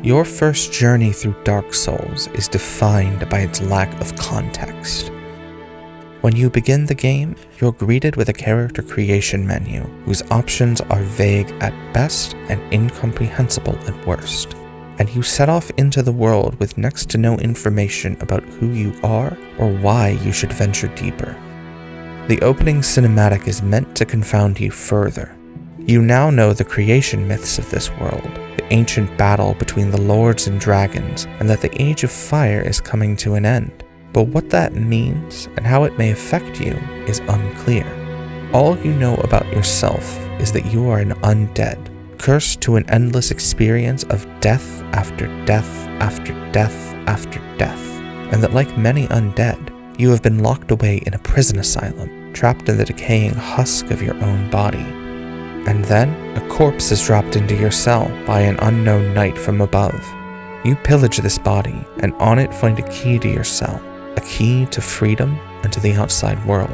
Your first journey through Dark Souls is defined by its lack of context. When you begin the game, you're greeted with a character creation menu whose options are vague at best and incomprehensible at worst, and you set off into the world with next to no information about who you are or why you should venture deeper. The opening cinematic is meant to confound you further. You now know the creation myths of this world, the ancient battle between the lords and dragons, and that the Age of Fire is coming to an end. But what that means and how it may affect you is unclear. All you know about yourself is that you are an undead, cursed to an endless experience of death after death after death after death, and that like many undead, you have been locked away in a prison asylum, trapped in the decaying husk of your own body. And then, a corpse is dropped into your cell by an unknown knight from above. You pillage this body, and on it find a key to your cell, a key to freedom and to the outside world,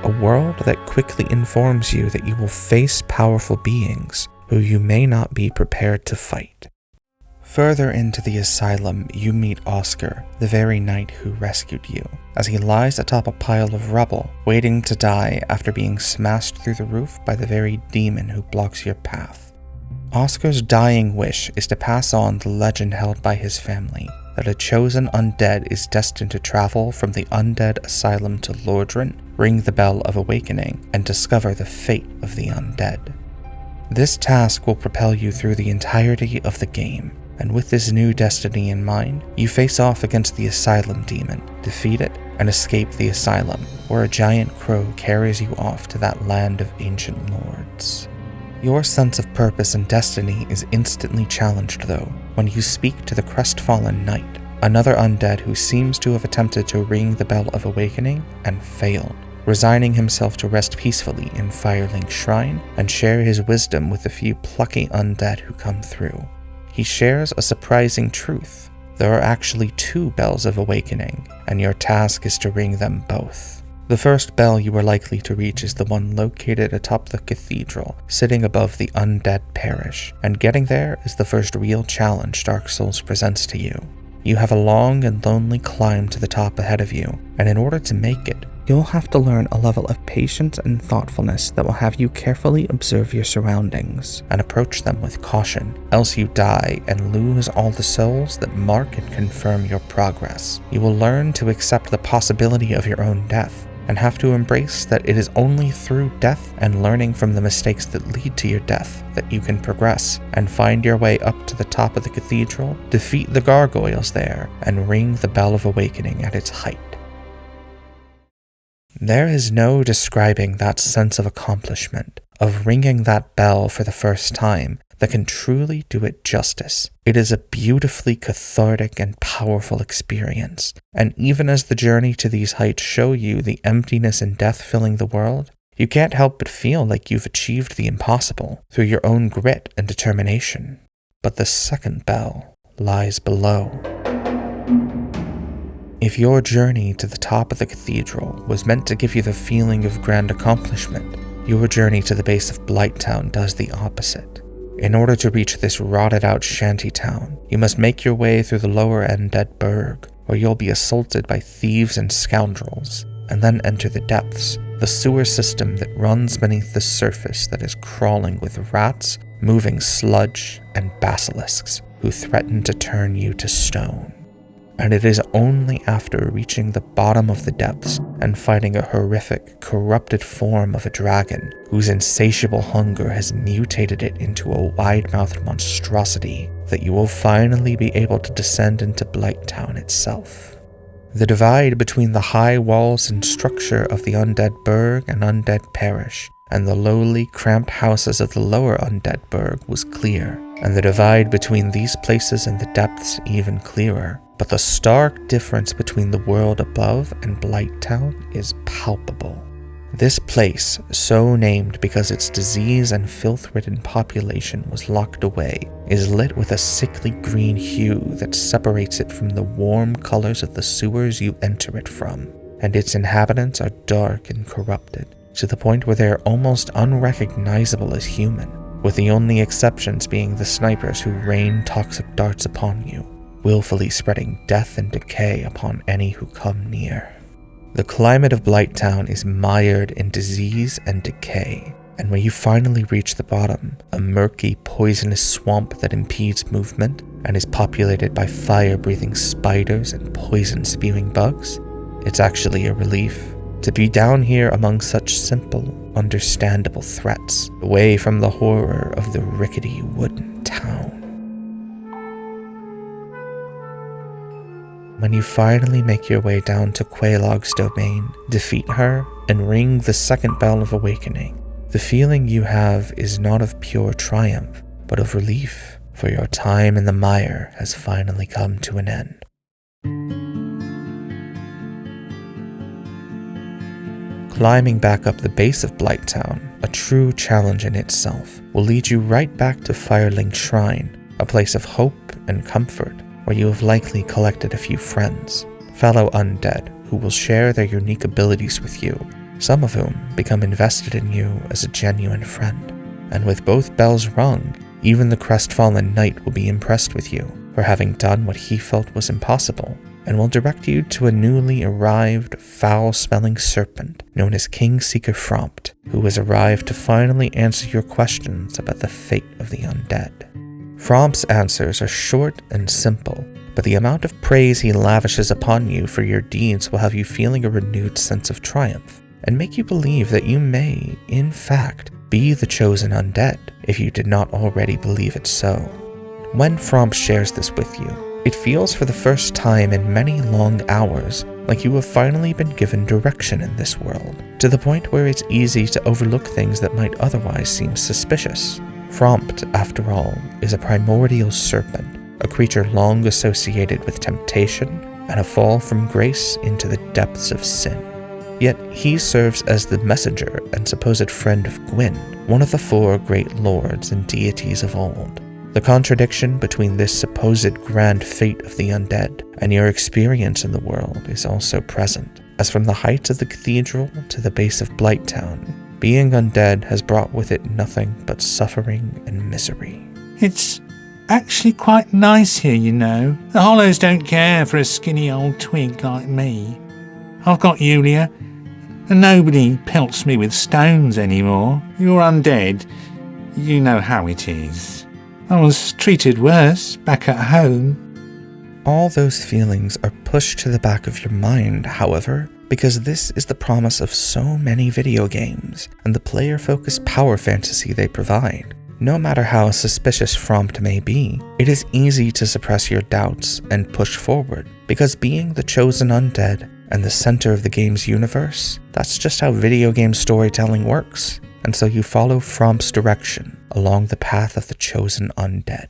a world that quickly informs you that you will face powerful beings who you may not be prepared to fight. Further into the asylum, you meet Oscar, the very knight who rescued you, as he lies atop a pile of rubble, waiting to die after being smashed through the roof by the very demon who blocks your path. Oscar's dying wish is to pass on the legend held by his family, that a chosen undead is destined to travel from the undead asylum to Lordran, ring the Bell of Awakening, and discover the fate of the undead. This task will propel you through the entirety of the game, and with this new destiny in mind, you face off against the Asylum Demon, defeat it, and escape the Asylum, where a giant crow carries you off to that land of ancient lords. Your sense of purpose and destiny is instantly challenged though, when you speak to the crestfallen knight, another undead who seems to have attempted to ring the Bell of Awakening and failed, resigning himself to rest peacefully in Firelink Shrine and share his wisdom with the few plucky undead who come through. He shares a surprising truth. There are actually 2 Bells of Awakening, and your task is to ring them both. The first bell you are likely to reach is the one located atop the cathedral, sitting above the undead parish, and getting there is the first real challenge Dark Souls presents to you. You have a long and lonely climb to the top ahead of you, and in order to make it, you'll have to learn a level of patience and thoughtfulness that will have you carefully observe your surroundings and approach them with caution, else you die and lose all the souls that mark and confirm your progress. You will learn to accept the possibility of your own death, and have to embrace that it is only through death and learning from the mistakes that lead to your death that you can progress and find your way up to the top of the cathedral, defeat the gargoyles there, and ring the Bell of Awakening at its height. There is no describing that sense of accomplishment, of ringing that bell for the first time, that can truly do it justice. It is a beautifully cathartic and powerful experience, and even as the journey to these heights show you the emptiness and death filling the world, you can't help but feel like you've achieved the impossible through your own grit and determination. But the second bell lies below. If your journey to the top of the cathedral was meant to give you the feeling of grand accomplishment, your journey to the base of Blighttown does the opposite. In order to reach this rotted-out shantytown, you must make your way through the lower Undead Burg, where you'll be assaulted by thieves and scoundrels, and then enter the depths, the sewer system that runs beneath the surface that is crawling with rats, moving sludge, and basilisks who threaten to turn you to stone. And it is only after reaching the bottom of the depths and fighting a horrific, corrupted form of a dragon whose insatiable hunger has mutated it into a wide-mouthed monstrosity that you will finally be able to descend into Blighttown itself. The divide between the high walls and structure of the Undead Burg and Undead Parish and the lowly, cramped houses of the lower Undead Burg was clear, and the divide between these places and the depths even clearer. But the stark difference between the world above and Blighttown is palpable. This place, so named because its disease and filth-ridden population was locked away, is lit with a sickly green hue that separates it from the warm colors of the sewers you enter it from, and its inhabitants are dark and corrupted, to the point where they are almost unrecognizable as human. with the only exceptions being the snipers who rain toxic darts upon you, willfully spreading death and decay upon any who come near. The climate of Blighttown is mired in disease and decay, and when you finally reach the bottom, a murky, poisonous swamp that impedes movement and is populated by fire-breathing spiders and poison-spewing bugs, it's actually a relief to be down here among such simple, understandable threats, away from the horror of the rickety wooden town. When you finally make your way down to Quelaag's domain, defeat her, and ring the second bell of awakening, the feeling you have is not of pure triumph, but of relief, for your time in the mire has finally come to an end. Climbing back up the base of Blighttown, a true challenge in itself, will lead you right back to Firelink Shrine, a place of hope and comfort, where you have likely collected a few friends, fellow undead who will share their unique abilities with you, some of whom become invested in you as a genuine friend. And with both bells rung, even the crestfallen knight will be impressed with you for having done what he felt was impossible, and will direct you to a newly arrived, foul-smelling serpent known as King Seeker Frompt, who has arrived to finally answer your questions about the fate of the undead. Frompt's answers are short and simple, but the amount of praise he lavishes upon you for your deeds will have you feeling a renewed sense of triumph, and make you believe that you may, in fact, be the chosen undead, if you did not already believe it so. When Frompt shares this with you, it feels for the first time in many long hours like you have finally been given direction in this world, to the point where it's easy to overlook things that might otherwise seem suspicious. Frompt, after all, is a primordial serpent, a creature long associated with temptation and a fall from grace into the depths of sin. Yet he serves as the messenger and supposed friend of Gwyn, one of the 4 great lords and deities of old. The contradiction between this supposed grand fate of the undead and your experience in the world is also present, as from the heights of the cathedral to the base of Blighttown, being undead has brought with it nothing but suffering and misery. It's actually quite nice here, you know. The Hollows don't care for a skinny old twig like me. I've got Yulia, and nobody pelts me with stones anymore. You're undead. You know how it is. I was treated worse back at home. All those feelings are pushed to the back of your mind, however, because this is the promise of so many video games and the player-focused power fantasy they provide. No matter how suspicious Frompt may be, it is easy to suppress your doubts and push forward, because being the chosen undead and the center of the game's universe, that's just how video game storytelling works, and so you follow Frompt's direction along the path of the chosen undead.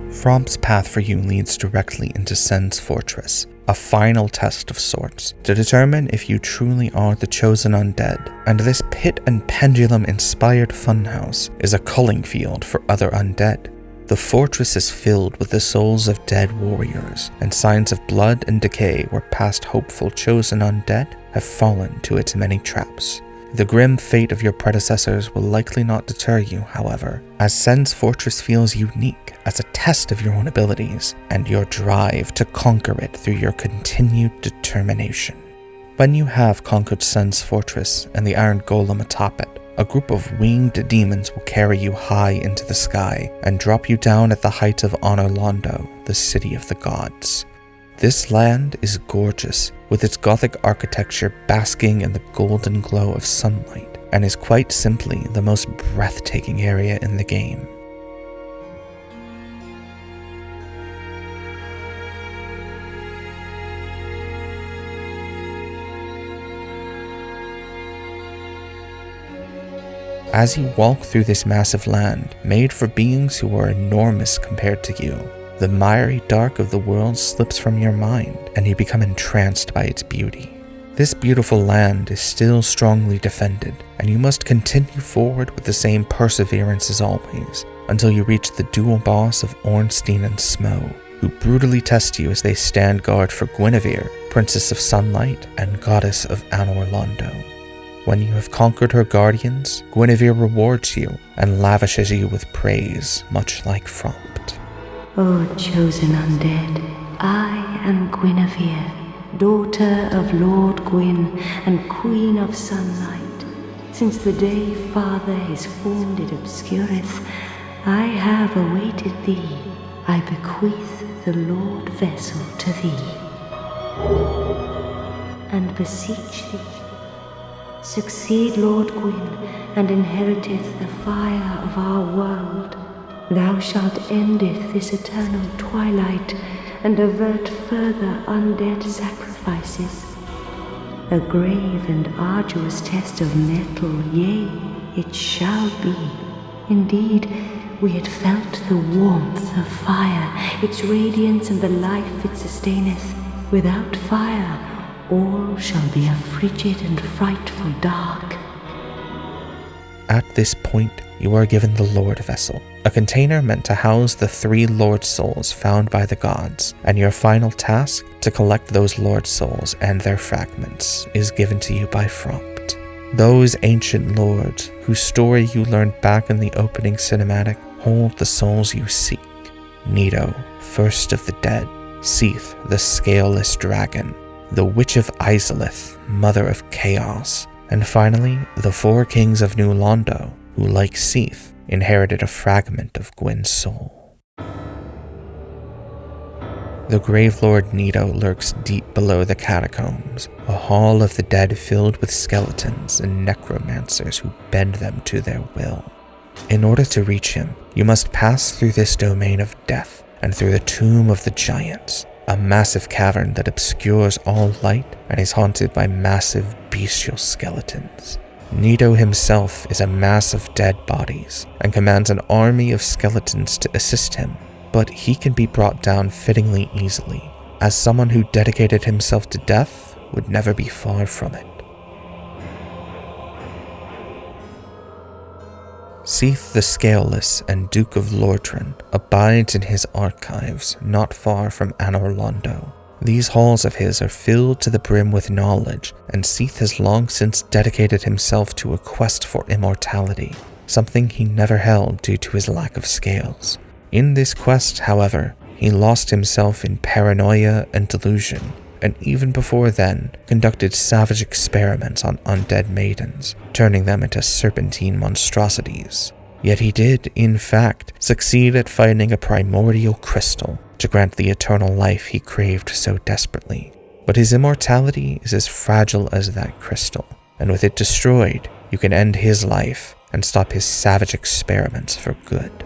Frompt's path for you leads directly into Sen's fortress, a final test of sorts to determine if you truly are the chosen undead, and this pit and pendulum-inspired funhouse is a culling field for other undead. The fortress is filled with the souls of dead warriors, and signs of blood and decay where past hopeful chosen undead have fallen to its many traps. The grim fate of your predecessors will likely not deter you, however, as Sen's fortress feels unique as a test of your own abilities and your drive to conquer it through your continued determination. When you have conquered Sen's fortress and the iron golem atop it, a group of winged demons will carry you high into the sky and drop you down at the height of Honorlondo, the city of the gods. This land is gorgeous, with its Gothic architecture basking in the golden glow of sunlight, and is quite simply the most breathtaking area in the game. As you walk through this massive land, made for beings who are enormous compared to you, the miry dark of the world slips from your mind, and you become entranced by its beauty. This beautiful land is still strongly defended, and you must continue forward with the same perseverance as always, until you reach the dual boss of Ornstein and Smo, who brutally test you as they stand guard for Guinevere, Princess of Sunlight and Goddess of Anor Londo. When you have conquered her guardians, Guinevere rewards you and lavishes you with praise, much like Frompt. O chosen undead, I am Guinevere, daughter of Lord Gwyn and Queen of Sunlight. Since the day Father his form did obscureth, I have awaited thee. I bequeath the Lord vessel to thee, and beseech thee, succeed Lord Gwyn, and inheriteth the fire of our world. Thou shalt endeth this eternal twilight, and avert further undead sacrifices. A grave and arduous test of metal, yea, it shall be. Indeed, we had felt the warmth of fire, its radiance and the life it sustaineth. Without fire, all shall be a frigid and frightful dark. At this point, you are given the Lord Vessel, a container meant to house the 3 Lord Souls found by the gods, and your final task, to collect those Lord Souls and their fragments, is given to you by Frompt. Those ancient lords, whose story you learned back in the opening cinematic, hold the souls you seek. Nito, first of the dead, Seath, the scaleless dragon, the Witch of Izalith, mother of chaos, and finally, the 4 kings of New Londo, who, like Seath, inherited a fragment of Gwyn's soul. The Gravelord Nito lurks deep below the catacombs, a hall of the dead filled with skeletons and necromancers who bend them to their will. In order to reach him, you must pass through this domain of death and through the Tomb of the Giants, a massive cavern that obscures all light and is haunted by massive bestial skeletons. Nito himself is a mass of dead bodies and commands an army of skeletons to assist him, but he can be brought down fittingly easily, as someone who dedicated himself to death would never be far from it. Seath the Scaleless and Duke of Lordran abides in his archives not far from Anor Londo. These halls of his are filled to the brim with knowledge, and Seath has long since dedicated himself to a quest for immortality, something he never held due to his lack of scales. In this quest, however, he lost himself in paranoia and delusion, and even before then, conducted savage experiments on undead maidens, turning them into serpentine monstrosities. Yet he did, in fact, succeed at finding a primordial crystal to grant the eternal life he craved so desperately. But his immortality is as fragile as that crystal, and with it destroyed, you can end his life and stop his savage experiments for good.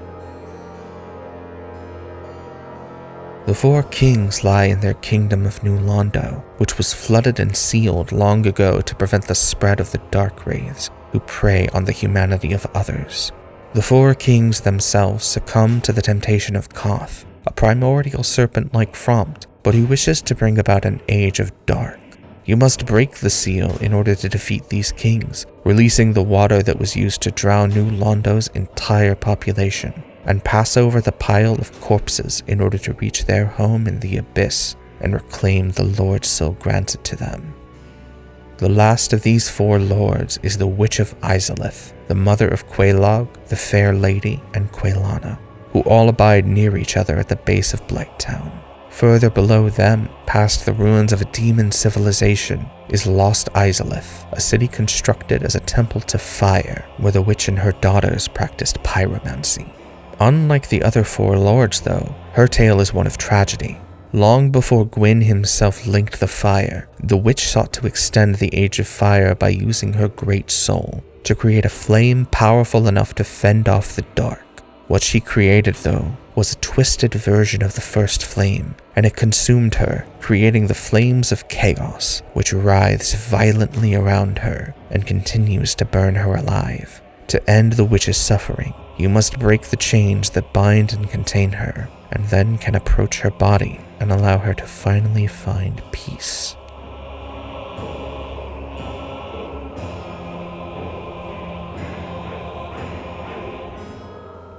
The 4 kings lie in their kingdom of New Londo, which was flooded and sealed long ago to prevent the spread of the dark wraiths who prey on the humanity of others. The 4 kings themselves succumb to the temptation of Koth, a primordial serpent like Frompt, but who wishes to bring about an age of dark. You must break the seal in order to defeat these kings, releasing the water that was used to drown New Londo's entire population, and pass over the pile of corpses in order to reach their home in the abyss and reclaim the Lord Soul granted to them. The last of these 4 lords is the Witch of Izalith, the mother of Prologue, the Fair Lady, and Quelana, who all abide near each other at the base of Blighttown. Further below them, past the ruins of a demon civilization, is Lost Izalith, a city constructed as a temple to fire, where the witch and her daughters practiced pyromancy. Unlike the other 4 lords, though, her tale is one of tragedy. Long before Gwyn himself linked the fire, the witch sought to extend the Age of Fire by using her great soul to create a flame powerful enough to fend off the dark. What she created, though, was a twisted version of the first flame, and it consumed her, creating the flames of chaos, which writhes violently around her and continues to burn her alive. To end the witch's suffering, you must break the chains that bind and contain her, and then can approach her body and allow her to finally find peace.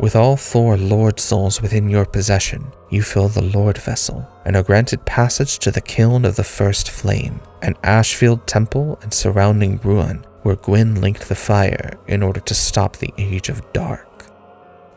With all 4 Lord Souls within your possession, you fill the Lord Vessel and are granted passage to the Kiln of the First Flame, an Ashfield temple and surrounding ruin where Gwyn linked the fire in order to stop the Age of Dark.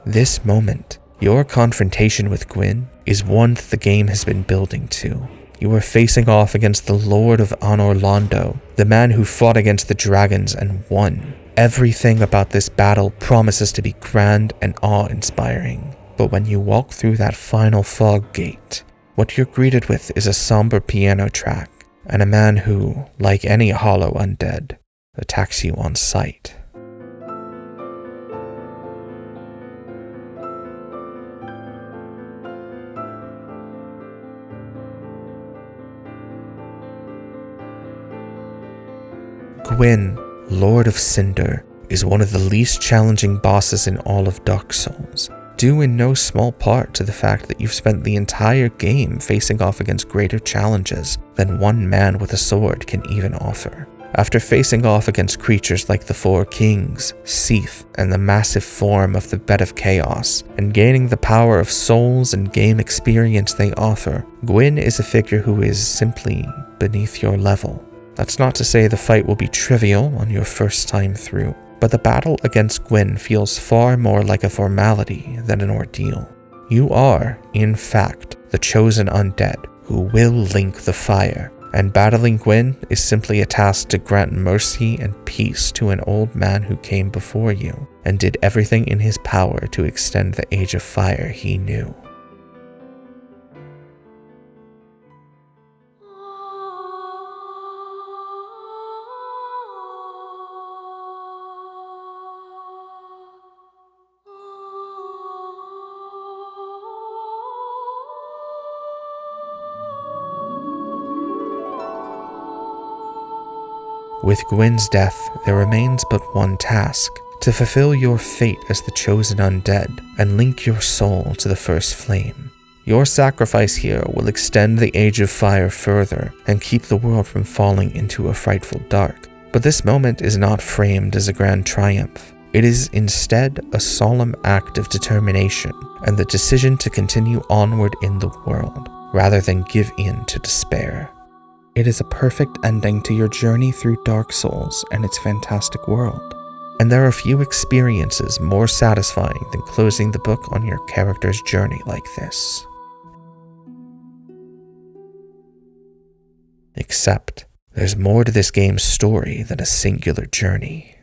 This moment, your confrontation with Gwyn, is one that the game has been building to. You are facing off against the Lord of Anorlando, the man who fought against the dragons and won. Everything about this battle promises to be grand and awe-inspiring. But when you walk through that final fog gate, what you're greeted with is a somber piano track and a man who, like any hollow undead, attacks you on sight. Gwyn, Lord of Cinder, is one of the least challenging bosses in all of Dark Souls, due in no small part to the fact that you've spent the entire game facing off against greater challenges than one man with a sword can even offer. After facing off against creatures like the 4 Kings, Seath, and the massive form of the Bed of Chaos, and gaining the power of souls and game experience they offer, Gwyn is a figure who is simply beneath your level. That's not to say the fight will be trivial on your first time through, but the battle against Gwyn feels far more like a formality than an ordeal. You are, in fact, the chosen undead who will link the fire, and battling Gwyn is simply a task to grant mercy and peace to an old man who came before you and did everything in his power to extend the Age of Fire he knew. With Gwyn's death, there remains but one task: to fulfill your fate as the chosen undead and link your soul to the First Flame. Your sacrifice here will extend the Age of Fire further and keep the world from falling into a frightful dark. But this moment is not framed as a grand triumph. It is instead a solemn act of determination and the decision to continue onward in the world, rather than give in to despair. It is a perfect ending to your journey through Dark Souls and its fantastic world, and there are few experiences more satisfying than closing the book on your character's journey like this. Except, there's more to this game's story than a singular journey.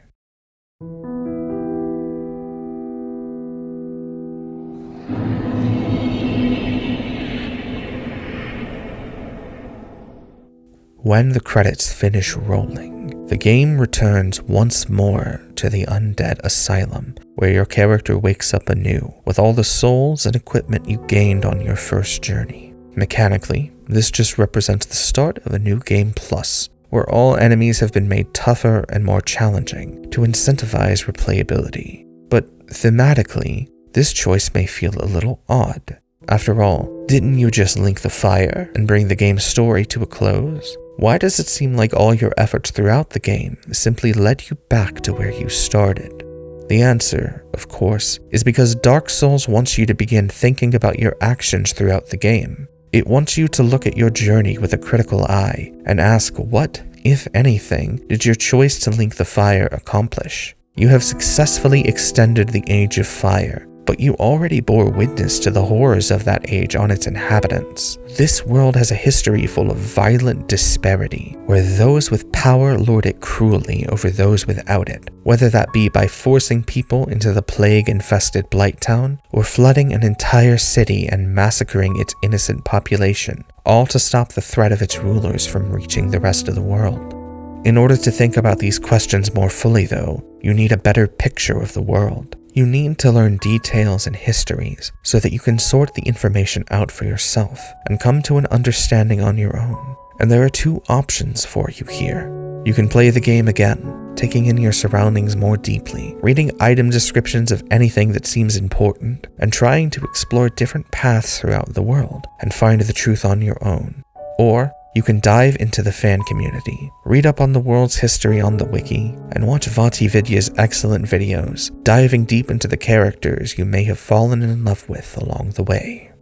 When the credits finish rolling, the game returns once more to the Undead Asylum, where your character wakes up anew with all the souls and equipment you gained on your first journey. Mechanically, this just represents the start of a new game plus, where all enemies have been made tougher and more challenging to incentivize replayability. But thematically, this choice may feel a little odd. After all, didn't you just link the fire and bring the game's story to a close? Why does it seem like all your efforts throughout the game simply led you back to where you started? The answer, of course, is because Dark Souls wants you to begin thinking about your actions throughout the game. It wants you to look at your journey with a critical eye and ask what, if anything, did your choice to link the fire accomplish? You have successfully extended the Age of Fire, but you already bore witness to the horrors of that age on its inhabitants. This world has a history full of violent disparity, where those with power lord it cruelly over those without it, whether that be by forcing people into the plague-infested Blight Town, or flooding an entire city and massacring its innocent population, all to stop the threat of its rulers from reaching the rest of the world. In order to think about these questions more fully, though, you need a better picture of the world. You need to learn details and histories so that you can sort the information out for yourself and come to an understanding on your own. And there are two options for you here. You can play the game again, taking in your surroundings more deeply, reading item descriptions of anything that seems important, and trying to explore different paths throughout the world and find the truth on your own. Or You can dive into the fan community, read up on the world's history on the wiki, and watch VaatiVidya's excellent videos, diving deep into the characters you may have fallen in love with along the way.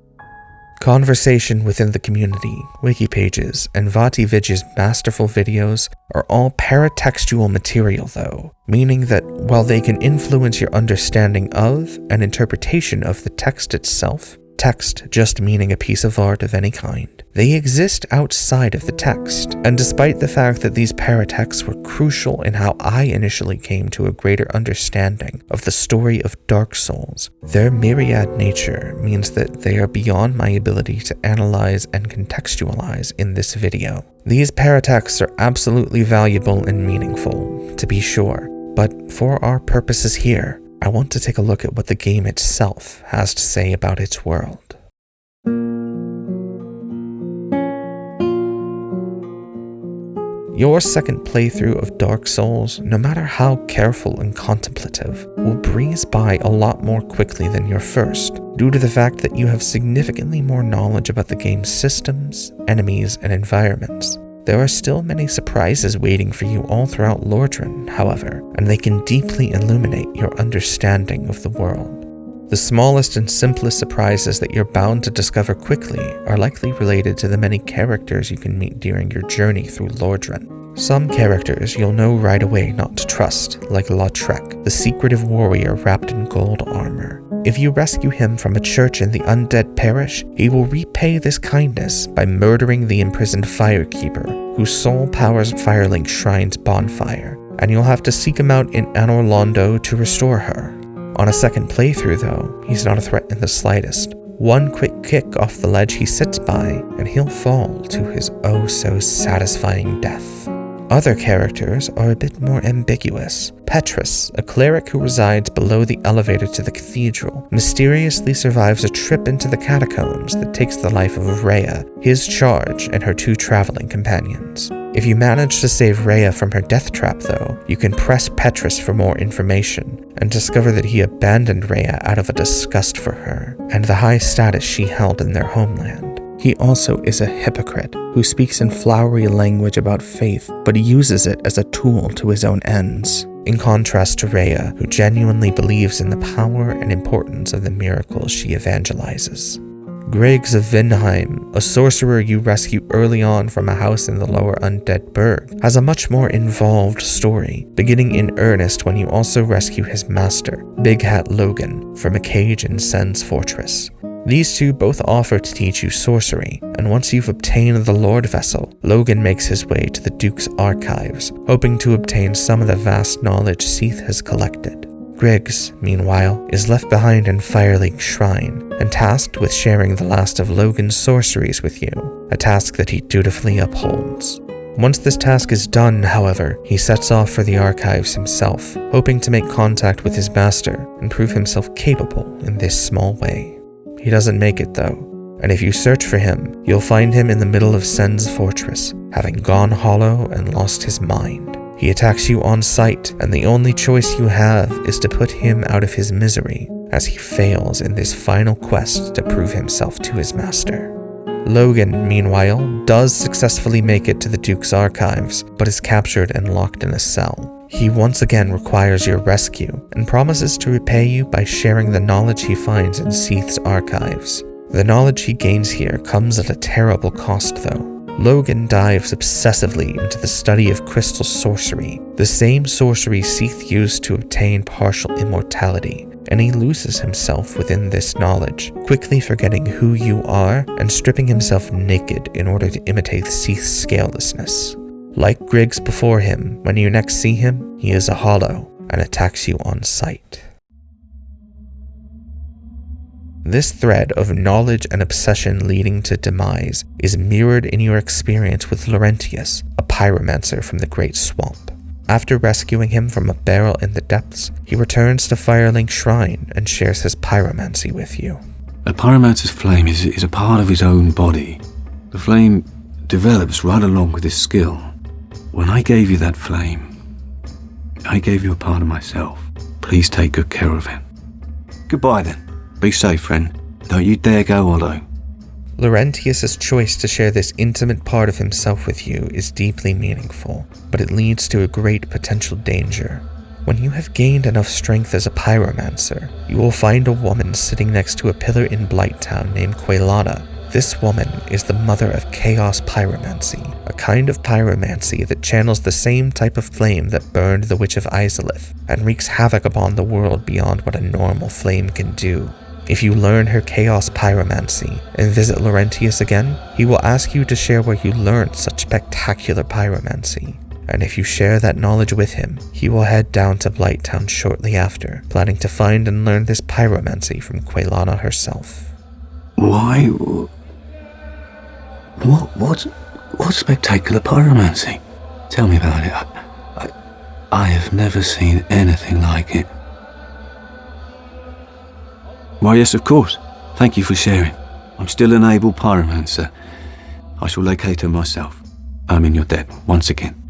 Conversation within the community, wiki pages, and VaatiVidya's masterful videos are all paratextual material though, meaning that while they can influence your understanding of and interpretation of the text itself, text just meaning a piece of art of any kind, they exist outside of the text, and despite the fact that these paratexts were crucial in how I initially came to a greater understanding of the story of Dark Souls, their myriad nature means that they are beyond my ability to analyze and contextualize in this video. These paratexts are absolutely valuable and meaningful, to be sure, but for our purposes here, I want to take a look at what the game itself has to say about its world. Your second playthrough of Dark Souls, no matter how careful and contemplative, will breeze by a lot more quickly than your first, due to the fact that you have significantly more knowledge about the game's systems, enemies, and environments. There are still many surprises waiting for you all throughout Lordran, however, and they can deeply illuminate your understanding of the world. The smallest and simplest surprises that you're bound to discover quickly are likely related to the many characters you can meet during your journey through Lordran. Some characters you'll know right away not to trust, like Lautrec, the secretive warrior wrapped in gold armor. If you rescue him from a church in the undead parish, he will repay this kindness by murdering the imprisoned firekeeper, whose soul powers Firelink Shrine's bonfire, and you'll have to seek him out in Anor Londo to restore her. On a second playthrough though, he's not a threat in the slightest. One quick kick off the ledge he sits by, and he'll fall to his oh-so-satisfying death. Other characters are a bit more ambiguous. Petrus, a cleric who resides below the elevator to the cathedral, mysteriously survives a trip into the catacombs that takes the life of Rhea, his charge, and her 2 traveling companions. If you manage to save Rhea from her death trap though, you can press Petrus for more information, and discover that he abandoned Rhea out of a disgust for her, and the high status she held in their homeland. He also is a hypocrite who speaks in flowery language about faith, but uses it as a tool to his own ends, in contrast to Rhea, who genuinely believes in the power and importance of the miracles she evangelizes. Griggs of Vinheim, a sorcerer you rescue early on from a house in the lower undead burg, has a much more involved story, beginning in earnest when you also rescue his master, Big Hat Logan, from a cage in Sen's fortress. These two both offer to teach you sorcery, and once you've obtained the Lord Vessel, Logan makes his way to the Duke's archives, hoping to obtain some of the vast knowledge Seath has collected. Griggs, meanwhile, is left behind in Firelink Shrine, and tasked with sharing the last of Logan's sorceries with you, a task that he dutifully upholds. Once this task is done, however, he sets off for the archives himself, hoping to make contact with his master and prove himself capable in this small way. He doesn't make it though, and if you search for him, you'll find him in the middle of Sen's fortress, having gone hollow and lost his mind. He attacks you on sight, and the only choice you have is to put him out of his misery, as he fails in this final quest to prove himself to his master. Logan, meanwhile, does successfully make it to the Duke's archives, but is captured and locked in a cell. He once again requires your rescue, and promises to repay you by sharing the knowledge he finds in Seath's archives. The knowledge he gains here comes at a terrible cost though. Logan dives obsessively into the study of crystal sorcery, the same sorcery Seath used to obtain partial immortality, and he loses himself within this knowledge, quickly forgetting who you are and stripping himself naked in order to imitate Seath's scalelessness. Like Griggs before him, when you next see him, he is a hollow and attacks you on sight. This thread of knowledge and obsession leading to demise is mirrored in your experience with Laurentius, a pyromancer from the Great Swamp. After rescuing him from a barrel in the depths, he returns to Firelink Shrine and shares his pyromancy with you. A pyromancer's flame is a part of his own body. The flame develops right along with his skill. When I gave you that flame, I gave you a part of myself. Please take good care of it. Goodbye then. Be safe, friend. Don't you dare go hollow. Laurentius' choice to share this intimate part of himself with you is deeply meaningful, but it leads to a great potential danger. When you have gained enough strength as a pyromancer, you will find a woman sitting next to a pillar in Blighttown named Quelana. This woman is the mother of chaos pyromancy, a kind of pyromancy that channels the same type of flame that burned the Witch of Izalith and wreaks havoc upon the world beyond what a normal flame can do. If you learn her chaos pyromancy and visit Laurentius again, he will ask you to share where you learned such spectacular pyromancy. And if you share that knowledge with him, he will head down to Blighttown shortly after, planning to find and learn this pyromancy from Quelana herself. Why? What spectacular pyromancy? Tell me about it. I have never seen anything like it. Why, yes, of course. Thank you for sharing. I'm still an able pyromancer. I shall locate her myself. I'm in your debt, once again.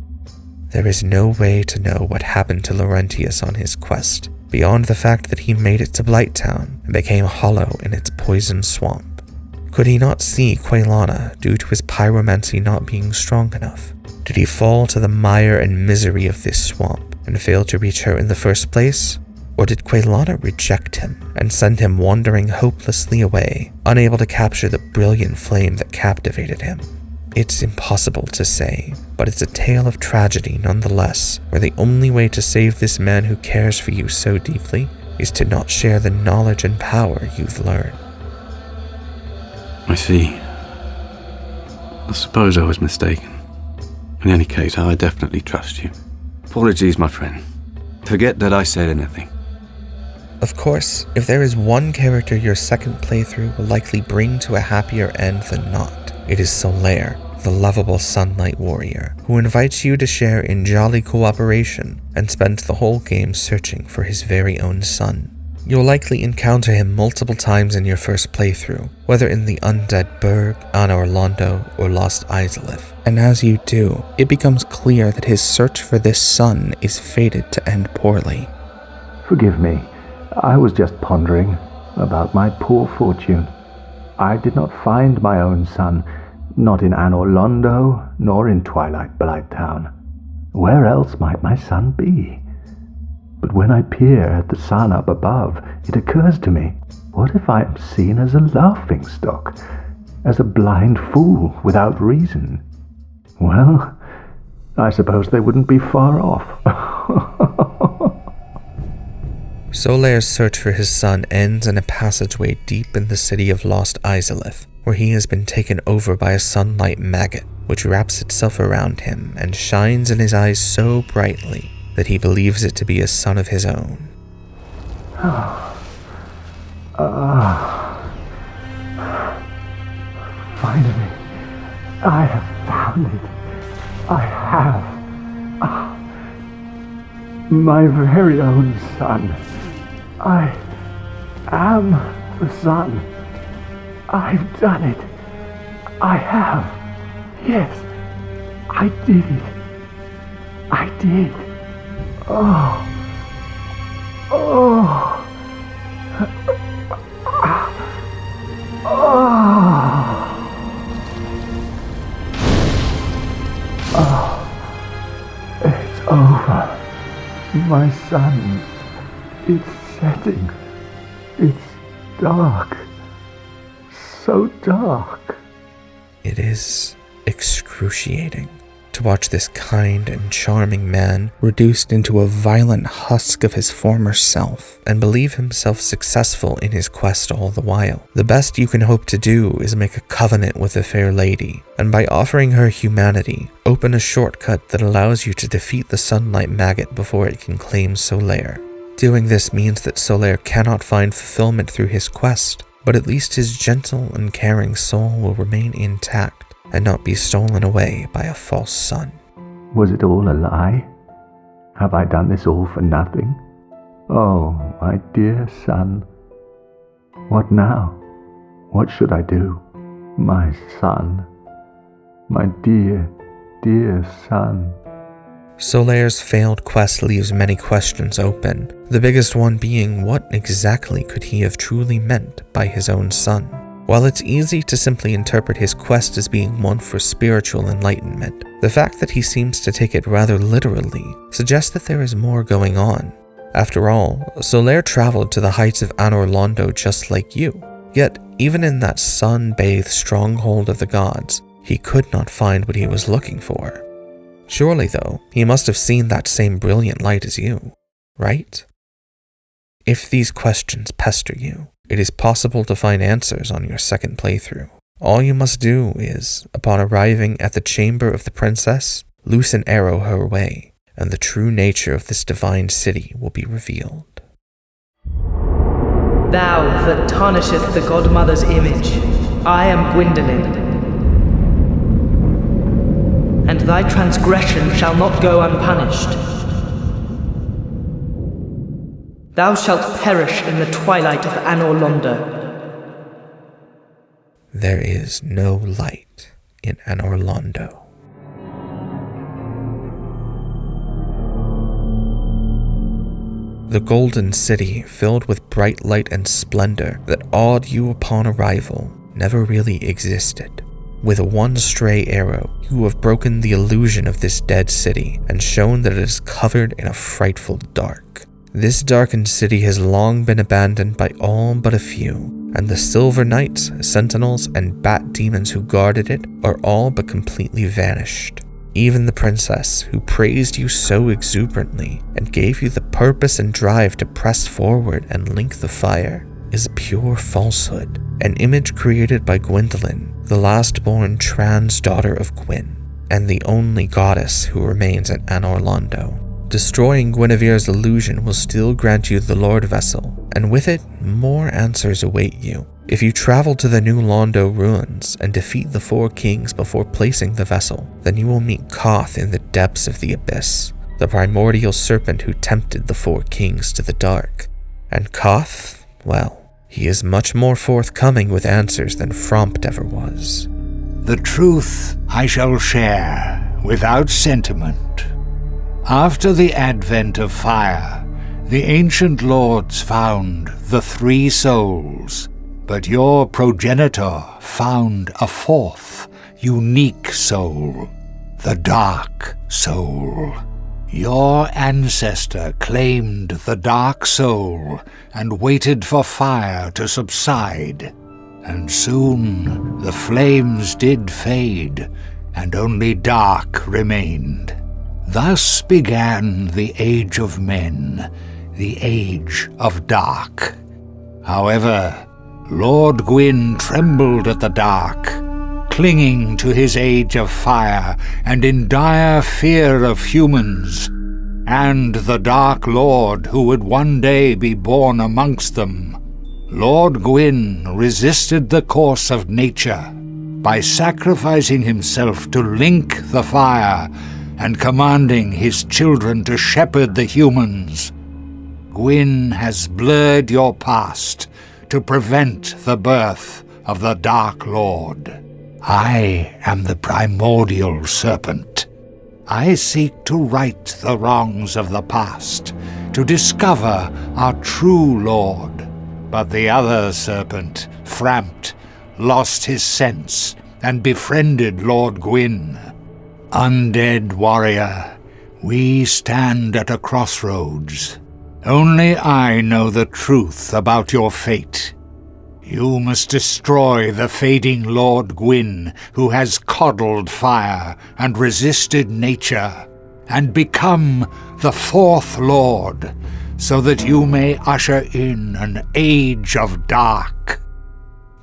There is no way to know what happened to Laurentius on his quest, beyond the fact that he made it to Blighttown and became hollow in its poison swamp. Could he not see Quelana due to his pyromancy not being strong enough? Did he fall to the mire and misery of this swamp and fail to reach her in the first place? Or did Quelana reject him and send him wandering hopelessly away, unable to capture the brilliant flame that captivated him? It's impossible to say, but it's a tale of tragedy nonetheless, where the only way to save this man who cares for you so deeply is to not share the knowledge and power you've learned. I see. I suppose I was mistaken. In any case, I definitely trust you. Apologies, my friend. Forget that I said anything. Of course, if there is one character your second playthrough will likely bring to a happier end than not, it is Solaire, the lovable Sunlight Warrior, who invites you to share in jolly cooperation and spends the whole game searching for his very own son. You'll likely encounter him multiple times in your first playthrough, whether in the Undead Burg, Anna Orlando, or Lost Izalith. And as you do, it becomes clear that his search for this son is fated to end poorly. Forgive me, I was just pondering about my poor fortune. I did not find my own son, not in Anna Orlando, nor in Twilight Blighttown. Where else might my son be? But when I peer at the sun up above, it occurs to me, what if I am seen as a laughingstock, as a blind fool without reason? Well, I suppose they wouldn't be far off. Solaire's search for his son ends in a passageway deep in the city of Lost Izalith, where he has been taken over by a sunlight maggot, which wraps itself around him and shines in his eyes so brightly that he believes it to be a son of his own. Finally, I have found it. I have. My very own son. I am the son. I've done it. I have. Yes, I did it. I did. Oh. Oh. Oh. It's over. My son. It's setting. It's dark. So dark. It is excruciating to watch this kind and charming man reduced into a violent husk of his former self and believe himself successful in his quest all the while. The best you can hope to do is make a covenant with the fair lady, and by offering her humanity, open a shortcut that allows you to defeat the sunlight maggot before it can claim Solaire. Doing this means that Solaire cannot find fulfillment through his quest, but at least his gentle and caring soul will remain intact and not be stolen away by a false son. Was it all a lie? Have I done this all for nothing? Oh, my dear son. What now? What should I do? My son. My dear, dear son. Solaire's failed quest leaves many questions open, the biggest one being what exactly could he have truly meant by his own son? While it's easy to simply interpret his quest as being one for spiritual enlightenment, the fact that he seems to take it rather literally suggests that there is more going on. After all, Solaire traveled to the heights of Anor Londo just like you, yet even in that sun-bathed stronghold of the gods, he could not find what he was looking for. Surely, though, he must have seen that same brilliant light as you, right? If these questions pester you, it is possible to find answers on your second playthrough. All you must do is, upon arriving at the chamber of the princess, loose an arrow her way, and the true nature of this divine city will be revealed. Thou that tarnisheth the godmother's image, I am Gwyndolin. And thy transgression shall not go unpunished. Thou shalt perish in the twilight of Anor Londo. There is no light in Anor Londo. The golden city, filled with bright light and splendor that awed you upon arrival, never really existed. With one stray arrow, you have broken the illusion of this dead city and shown that it is covered in a frightful dark. This darkened city has long been abandoned by all but a few, and the Silver Knights, Sentinels, and Bat Demons who guarded it are all but completely vanished. Even the princess, who praised you so exuberantly and gave you the purpose and drive to press forward and link the fire, is a pure falsehood, an image created by Gwyndolin, the last-born trans daughter of Gwyn, and the only goddess who remains at Anor Londo. Destroying Guinevere's illusion will still grant you the Lord Vessel, and with it, more answers await you. If you travel to the New Londo ruins and defeat the 4 kings before placing the vessel, then you will meet Koth in the depths of the abyss, the primordial serpent who tempted the 4 kings to the dark. And Koth, well, he is much more forthcoming with answers than Frompt ever was. The truth I shall share without sentiment. After the advent of fire, the ancient lords found the 3 souls, but your progenitor found a 4th, unique soul, the Dark Soul. Your ancestor claimed the Dark Soul and waited for fire to subside, and soon the flames did fade, and only dark remained. Thus began the Age of Men, the Age of Dark. However, Lord Gwyn trembled at the dark, clinging to his Age of Fire and in dire fear of humans, and the Dark Lord who would one day be born amongst them. Lord Gwyn resisted the course of nature by sacrificing himself to link the fire and commanding his children to shepherd the humans. Gwyn has blurred your past to prevent the birth of the Dark Lord. I am the primordial serpent. I seek to right the wrongs of the past, to discover our true Lord. But the other serpent, Frompt, lost his sense and befriended Lord Gwyn. Undead warrior, we stand at a crossroads. Only I know the truth about your fate. You must destroy the fading Lord Gwyn, who has coddled fire and resisted nature, and become the 4th Lord, so that you may usher in an age of dark.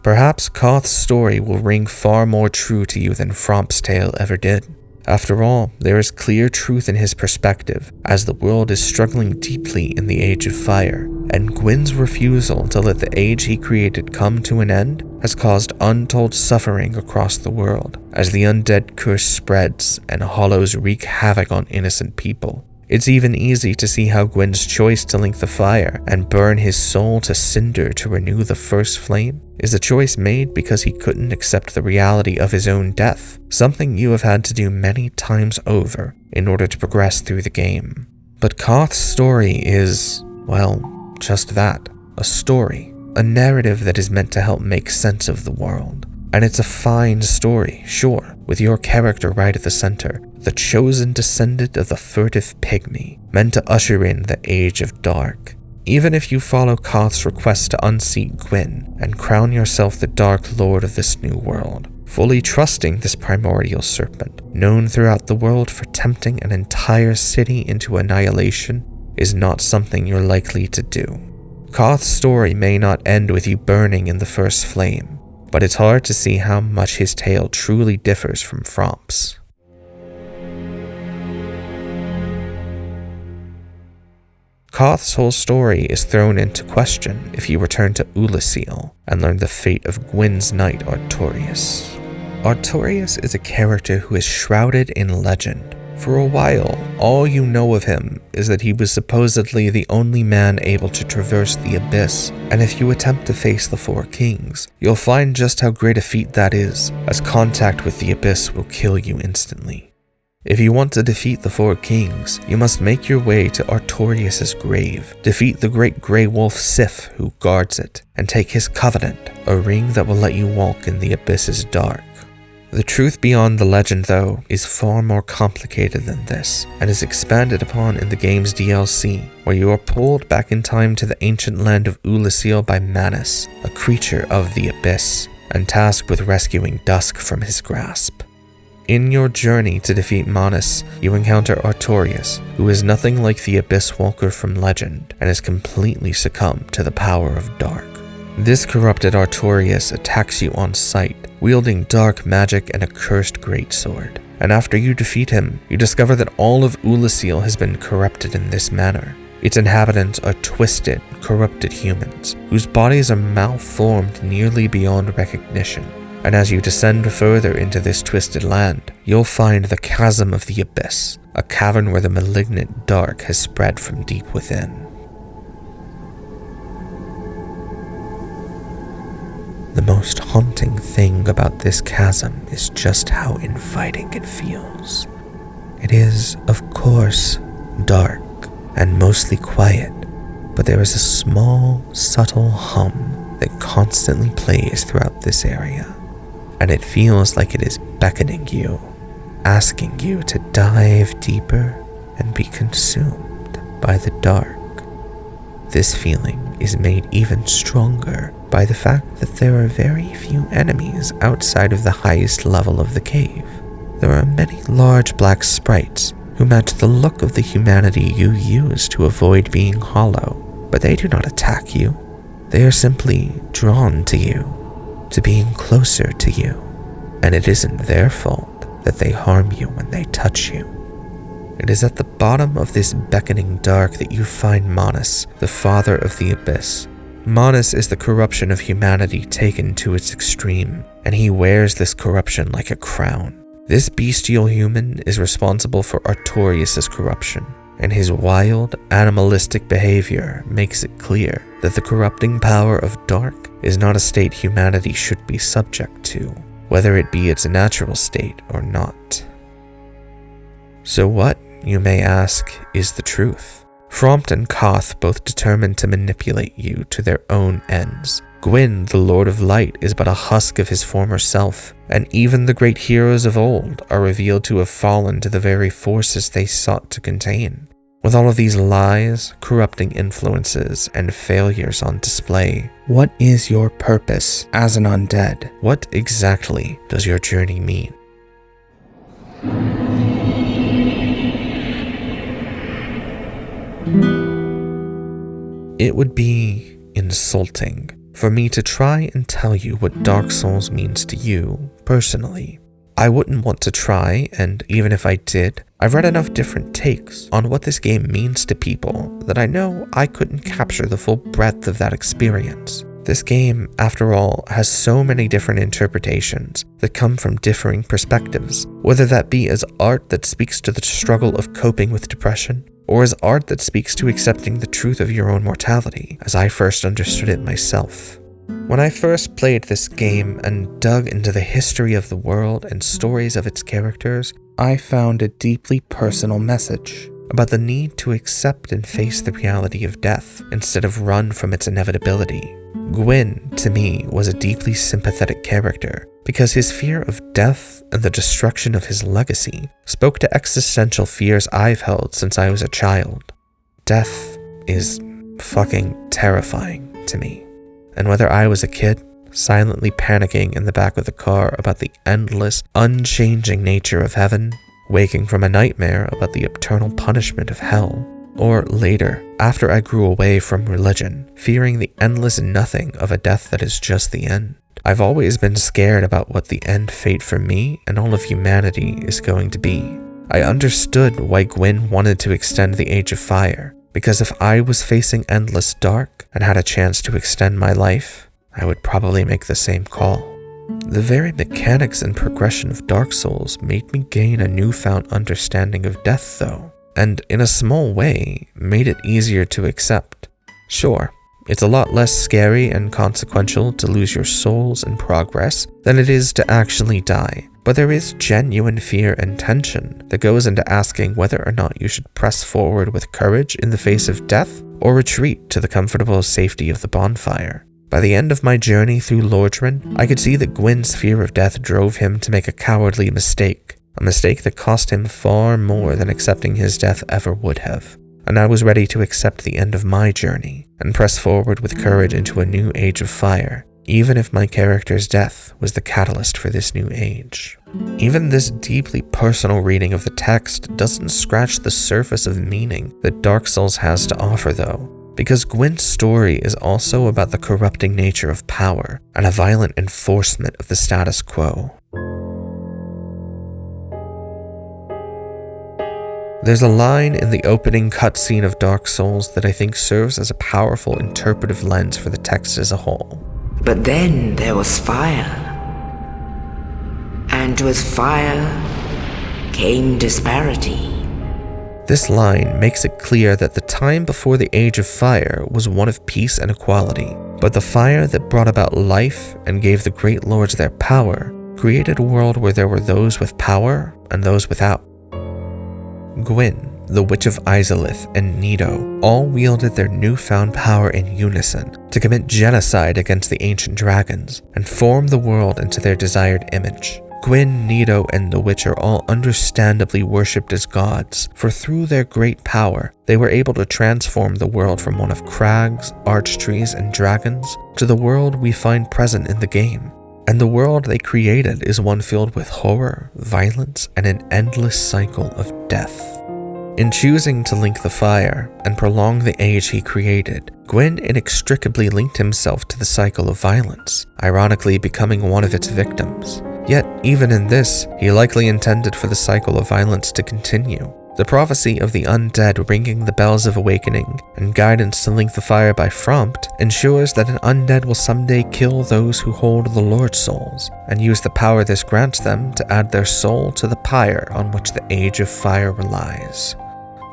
Perhaps Koth's story will ring far more true to you than Frompt's tale ever did. After all, there is clear truth in his perspective, as the world is struggling deeply in the Age of Fire, and Gwyn's refusal to let the age he created come to an end has caused untold suffering across the world, as the undead curse spreads and hollows wreak havoc on innocent people. It's even easy to see how Gwyn's choice to link the fire and burn his soul to Cinder to renew the first flame is a choice made because he couldn't accept the reality of his own death, something you have had to do many times over in order to progress through the game. But Koth's story is, well, just that, a story, a narrative that is meant to help make sense of the world. And it's a fine story, sure, with your character right at the center, the chosen descendant of the furtive pygmy, meant to usher in the Age of Dark. Even if you follow Koth's request to unseat Gwyn and crown yourself the Dark Lord of this new world, fully trusting this primordial serpent, known throughout the world for tempting an entire city into annihilation, is not something you're likely to do. Koth's story may not end with you burning in the first flame, but it's hard to see how much his tale truly differs from Fromp's. Koth's whole story is thrown into question if you return to Oolacile and learn the fate of Gwyn's knight Artorias. Artorias is a character who is shrouded in legend. For a while, all you know of him is that he was supposedly the only man able to traverse the abyss, and if you attempt to face the Four Kings, you'll find just how great a feat that is, as contact with the abyss will kill you instantly. If you want to defeat the Four Kings, you must make your way to Artorias' grave, defeat the great grey wolf Sif who guards it, and take his covenant, a ring that will let you walk in the abyss's dark. The truth beyond the legend, though, is far more complicated than this, and is expanded upon in the game's DLC, where you are pulled back in time to the ancient land of Oolacile by Manus, a creature of the abyss, and tasked with rescuing Dusk from his grasp. In your journey to defeat Manus, you encounter Artorias, who is nothing like the Abyss Walker from legend, and has completely succumbed to the power of dark. This corrupted Artorias attacks you on sight, wielding dark magic and a cursed greatsword. And after you defeat him, you discover that all of Oolacile has been corrupted in this manner. Its inhabitants are twisted, corrupted humans, whose bodies are malformed nearly beyond recognition. And as you descend further into this twisted land, you'll find the Chasm of the Abyss, a cavern where the malignant dark has spread from deep within. The most haunting thing about this chasm is just how inviting it feels. It is, of course, dark and mostly quiet, but there is a small, subtle hum that constantly plays throughout this area, and it feels like it is beckoning you, asking you to dive deeper and be consumed by the dark. This feeling is made even stronger by the fact that there are very few enemies outside of the highest level of the cave. There are many large black sprites who match the look of the humanity you use to avoid being hollow, but they do not attack you. They are simply drawn to you, to being closer to you, and it isn't their fault that they harm you when they touch you. It is at the bottom of this beckoning dark that you find Manus, the father of the abyss. Manus is the corruption of humanity taken to its extreme, and he wears this corruption like a crown. This bestial human is responsible for Artorias' corruption, and his wild, animalistic behavior makes it clear that the corrupting power of dark is not a state humanity should be subject to, whether it be its natural state or not. So what, you may ask, is the truth? Frompt and Koth both determined to manipulate you to their own ends. Gwyn, the Lord of Light, is but a husk of his former self, and even the great heroes of old are revealed to have fallen to the very forces they sought to contain. With all of these lies, corrupting influences, and failures on display, what is your purpose as an undead? What exactly does your journey mean? It would be insulting for me to try and tell you what Dark Souls means to you personally. I wouldn't want to try, and even if I did, I've read enough different takes on what this game means to people that I know I couldn't capture the full breadth of that experience. This game, after all, has so many different interpretations that come from differing perspectives, whether that be as art that speaks to the struggle of coping with depression, or as art that speaks to accepting the truth of your own mortality, as I first understood it myself. When I first played this game and dug into the history of the world and stories of its characters, I found a deeply personal message about the need to accept and face the reality of death instead of run from its inevitability. Gwyn, to me, was a deeply sympathetic character because his fear of death and the destruction of his legacy spoke to existential fears I've held since I was a child. Death is fucking terrifying to me. And whether I was a kid, silently panicking in the back of the car about the endless, unchanging nature of heaven, waking from a nightmare about the eternal punishment of hell, or later, after I grew away from religion, fearing the endless nothing of a death that is just the end, I've always been scared about what the end fate for me and all of humanity is going to be. I understood why Gwyn wanted to extend the Age of Fire, because if I was facing endless dark and had a chance to extend my life, I would probably make the same call. The very mechanics and progression of Dark Souls made me gain a newfound understanding of death though, and in a small way, made it easier to accept. Sure, it's a lot less scary and consequential to lose your souls in progress than it is to actually die, but there is genuine fear and tension that goes into asking whether or not you should press forward with courage in the face of death or retreat to the comfortable safety of the bonfire. By the end of my journey through Lordran, I could see that Gwyn's fear of death drove him to make a cowardly mistake, a mistake that cost him far more than accepting his death ever would have. And I was ready to accept the end of my journey and press forward with courage into a new age of fire, even if my character's death was the catalyst for this new age. Even this deeply personal reading of the text doesn't scratch the surface of meaning that Dark Souls has to offer though, because Gwyn's story is also about the corrupting nature of power and a violent enforcement of the status quo. There's a line in the opening cutscene of Dark Souls that I think serves as a powerful interpretive lens for the text as a whole. But then there was fire. And with fire came disparity. This line makes it clear that the time before the Age of Fire was one of peace and equality, but the fire that brought about life and gave the Great Lords their power created a world where there were those with power and those without. Gwyn, the Witch of Izalith, and Nito all wielded their newfound power in unison to commit genocide against the ancient dragons and form the world into their desired image. Gwyn, Nito, and the Witch are all understandably worshipped as gods, for through their great power, they were able to transform the world from one of crags, archtrees, and dragons to the world we find present in the game. And the world they created is one filled with horror, violence, and an endless cycle of death. In choosing to link the fire and prolong the age he created, Gwyn inextricably linked himself to the cycle of violence, ironically becoming one of its victims. Yet, even in this, he likely intended for the cycle of violence to continue. The prophecy of the undead ringing the bells of awakening and guidance to link the fire by Frompt ensures that an undead will someday kill those who hold the Lord souls and use the power this grants them to add their soul to the pyre on which the Age of Fire relies.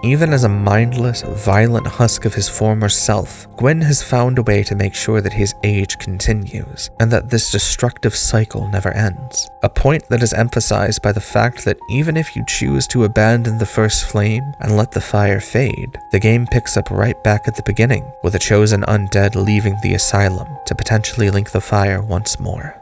Even as a mindless, violent husk of his former self, Gwyn has found a way to make sure that his age continues, and that this destructive cycle never ends. A point that is emphasized by the fact that even if you choose to abandon the first flame and let the fire fade, the game picks up right back at the beginning, with a chosen undead leaving the asylum to potentially link the fire once more.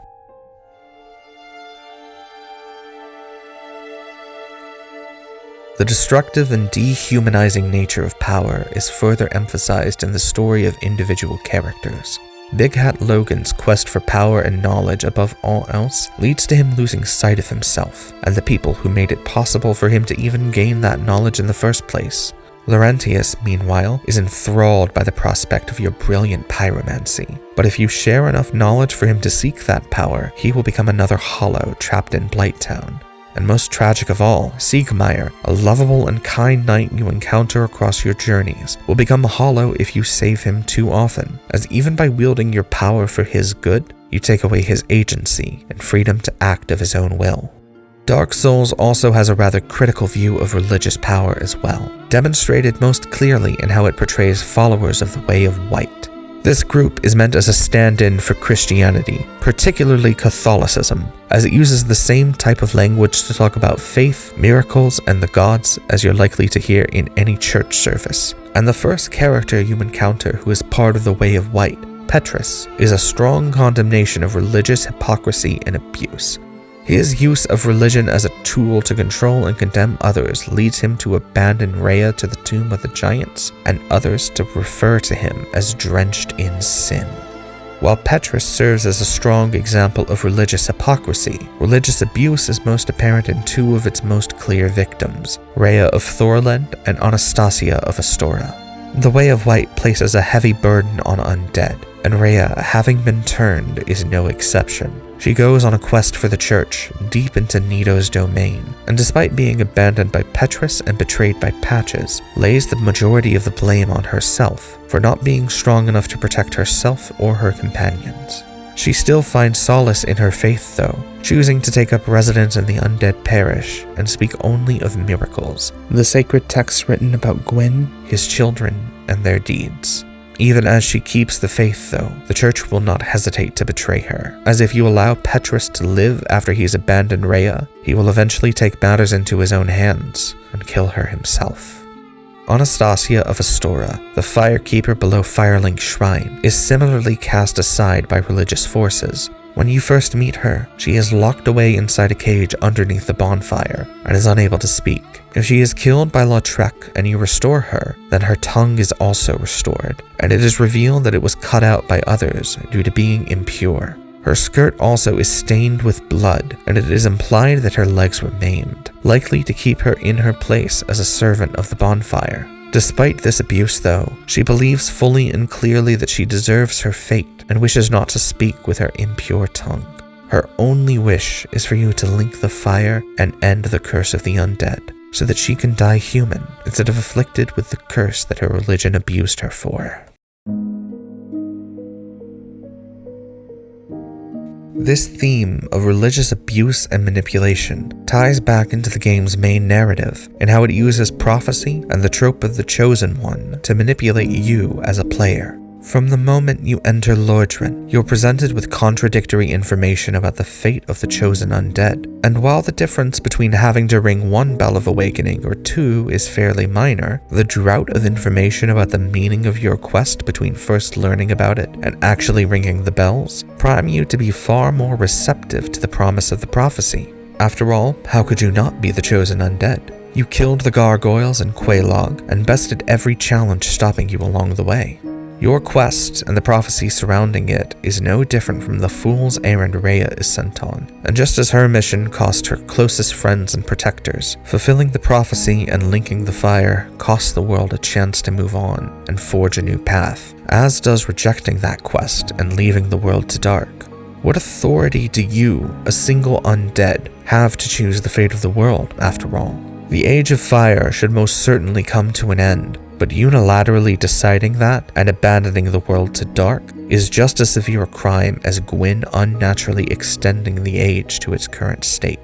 The destructive and dehumanizing nature of power is further emphasized in the story of individual characters. Big Hat Logan's quest for power and knowledge above all else leads to him losing sight of himself and the people who made it possible for him to even gain that knowledge in the first place. Laurentius, meanwhile, is enthralled by the prospect of your brilliant pyromancy, but if you share enough knowledge for him to seek that power, he will become another hollow trapped in Blighttown. And most tragic of all, Siegmeyer, a lovable and kind knight you encounter across your journeys, will become hollow if you save him too often, as even by wielding your power for his good, you take away his agency and freedom to act of his own will. Dark Souls also has a rather critical view of religious power as well, demonstrated most clearly in how it portrays followers of the Way of White. This group is meant as a stand-in for Christianity, particularly Catholicism, as it uses the same type of language to talk about faith, miracles, and the gods as you're likely to hear in any church service. And the first character you encounter who is part of the Way of White Petrus is a strong condemnation of religious hypocrisy and abuse. His use of religion as a tool to control and condemn others leads him to abandon Rhea to the tomb of the giants, and others to refer to him as drenched in sin. While Petrus serves as a strong example of religious hypocrisy, religious abuse is most apparent in two of its most clear victims, Rhea of Thorland and Anastasia of Astora. The Way of White places a heavy burden on undead, and Rhea, having been turned, is no exception. She goes on a quest for the church, deep into Nito's domain, and despite being abandoned by Petrus and betrayed by Patches, lays the majority of the blame on herself for not being strong enough to protect herself or her companions. She still finds solace in her faith though, choosing to take up residence in the undead parish and speak only of miracles, the sacred texts written about Gwyn, his children, and their deeds. Even as she keeps the faith though, the church will not hesitate to betray her, as if you allow Petrus to live after he's abandoned Rhea, he will eventually take matters into his own hands and kill her himself. Anastasia of Astora, the firekeeper below Firelink Shrine, is similarly cast aside by religious forces. When you first meet her, she is locked away inside a cage underneath the bonfire and is unable to speak. If she is killed by Lautrec and you restore her, then her tongue is also restored, and it is revealed that it was cut out by others due to being impure. Her skirt also is stained with blood, and it is implied that her legs were maimed, likely to keep her in her place as a servant of the bonfire. Despite this abuse though, she believes fully and clearly that she deserves her fate and wishes not to speak with her impure tongue. Her only wish is for you to link the fire and end the curse of the undead, so that she can die human instead of afflicted with the curse that her religion abused her for. This theme of religious abuse and manipulation ties back into the game's main narrative and how it uses prophecy and the trope of the Chosen One to manipulate you as a player. From the moment you enter Lordran, you're presented with contradictory information about the fate of the chosen undead, and while the difference between having to ring one bell of awakening or two is fairly minor, the drought of information about the meaning of your quest between first learning about it and actually ringing the bells prime you to be far more receptive to the promise of the prophecy. After all, how could you not be the chosen undead? You killed the gargoyles in Prologue and bested every challenge stopping you along the way. Your quest and the prophecy surrounding it is no different from the fool's errand Rhea is sent on, and just as her mission cost her closest friends and protectors, fulfilling the prophecy and linking the fire costs the world a chance to move on and forge a new path, as does rejecting that quest and leaving the world to dark. What authority do you, a single undead, have to choose the fate of the world, after all? The Age of Fire should most certainly come to an end, but unilaterally deciding that and abandoning the world to dark is just as severe a crime as Gwyn unnaturally extending the age to its current state.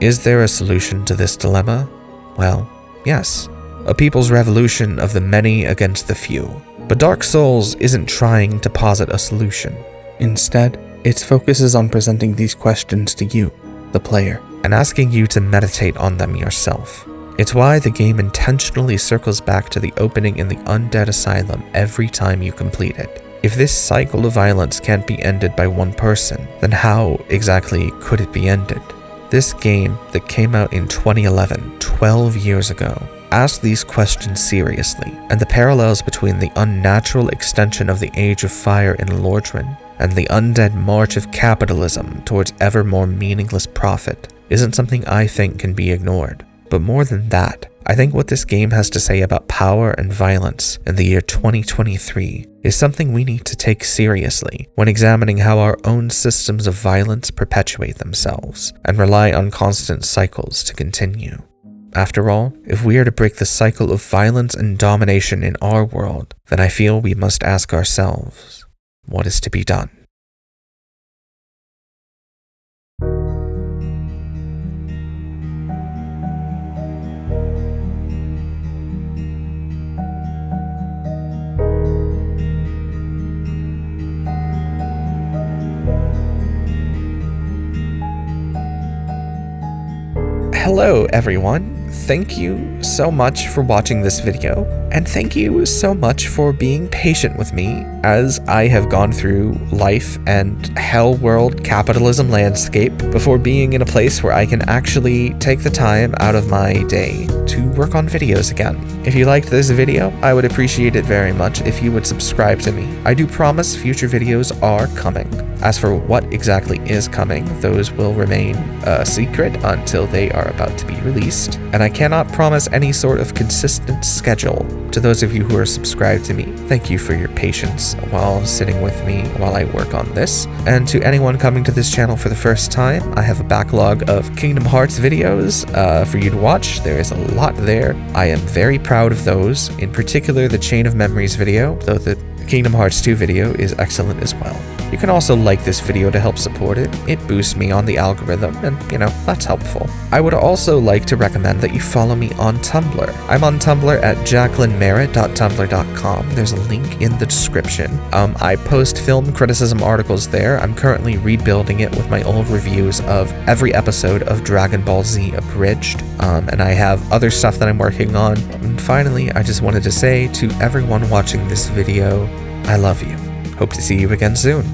Is there a solution to this dilemma? Well, yes. A people's revolution of the many against the few. But Dark Souls isn't trying to posit a solution. Instead, its focus is on presenting these questions to you, the player, and asking you to meditate on them yourself. It's why the game intentionally circles back to the opening in the Undead Asylum every time you complete it. If this cycle of violence can't be ended by one person, then how exactly could it be ended? This game that came out in 2011, 12 years ago, asked these questions seriously, and the parallels between the unnatural extension of the Age of Fire in Lordran and the undead march of capitalism towards ever more meaningless profit isn't something I think can be ignored. But more than that, I think what this game has to say about power and violence in the year 2023 is something we need to take seriously when examining how our own systems of violence perpetuate themselves and rely on constant cycles to continue. After all, if we are to break the cycle of violence and domination in our world, then I feel we must ask ourselves, what is to be done? Hello everyone, thank you so much for watching this video, and thank you so much for being patient with me as I have gone through life and hell world capitalism landscape before being in a place where I can actually take the time out of my day to work on videos again. If you liked this video, I would appreciate it very much if you would subscribe to me. I do promise future videos are coming. As for what exactly is coming, those will remain a secret until they are about to be released, and I cannot promise any sort of consistent schedule. To those of you who are subscribed to me, thank you for your patience while sitting with me while I work on this. And to anyone coming to this channel for the first time, I have a backlog of Kingdom Hearts videos for you to watch. There is a lot there. I am very proud of those, in particular the Chain of Memories video, though the Kingdom Hearts 2 video is excellent as well. You can also like this video to help support it. It boosts me on the algorithm, and that's helpful. I would also like to recommend that you follow me on Tumblr. I'm on Tumblr at jacquelinemerritt.tumblr.com. There's a link in the description. I post film criticism articles there. I'm currently rebuilding it with my old reviews of every episode of Dragon Ball Z Abridged, and I have other stuff that I'm working on. And finally, I just wanted to say to everyone watching this video, I love you. Hope to see you again soon.